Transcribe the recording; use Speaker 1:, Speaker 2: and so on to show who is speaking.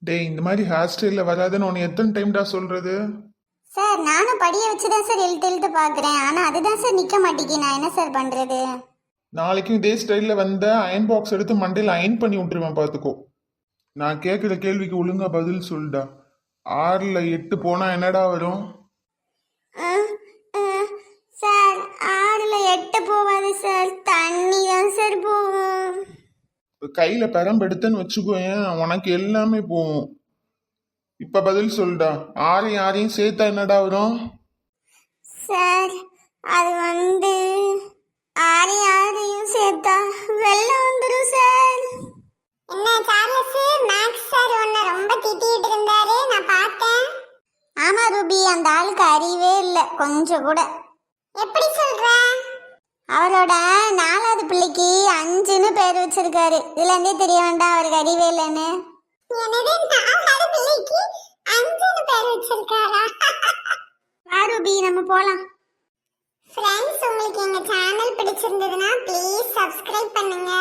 Speaker 1: டேய் இந்த மாதிரி ஹேர் ஸ்டைலில் வராதுன்னு உன்னை எத்தனை டைம்டா சொல்றது?
Speaker 2: சார் நானும் படியை வச்சு தான் சார் இழுத்து பார்க்குறேன், ஆனால் அதுதான் சார் நிற்க மாட்டேங்கி. நான் என்ன சார் பண்ணுறது?
Speaker 1: நாளைக்கும் இதே ஸ்டைலில் வந்த அயன் பாக்ஸ் எடுத்து மண்டையில் அயன் பண்ணி விட்டுருவேன் பார்த்துக்கோ. நான் கேட்குற கேள்விக்கு ஒழுங்கா பதில் சொல்லுடா. 6ல் 8 போனால் என்னடா வரும்?
Speaker 2: சார் 6ல் 8 போவாது சார், தண்ணி தான் சார் போகும்.
Speaker 1: கையில் பெரம்பு எடுத்தேன்னு வச்சுக்கோயேன், உனக்கு எல்லாமே போகும். இப்போ பதில் சொல்லுடா. 6 சேர்த்தா என்னடா வரும்?
Speaker 2: சார் அது 6 சேர்த்தா வெள்ளம் வந்துடும் சார். என்ன சார்லஸ், மேக்ஸ் சார் உன்னை ரொம்ப திட்டிட்டு இருந்தாரு, நான் பார்த்தேன். ஆமா ரூபி, அந்த ஆளுக்கு அறிவே இல்லை கொஞ்சம் கூட. எப்படி சொல்ற? அவரோட 4வது பிள்ளைக்கு 5ன்னு பேர் வச்சிருக்காரு. இதுல இருந்தே தெரிய வேண்டாம் அவருக்கு அறிவே இல்லைன்னு. என்னது 4வது பிள்ளைக்கு 5ன்னு பேர் வச்சிருக்காரா? வா ரூபி நம்ம போலாம். ஃப்ரெண்ட்ஸ், உங்களுக்கு எங்க சேனல் பிடிச்சிருந்ததுன்னா ப்ளீஸ் சப்ஸ்கிரைப் பண்ணுங்க.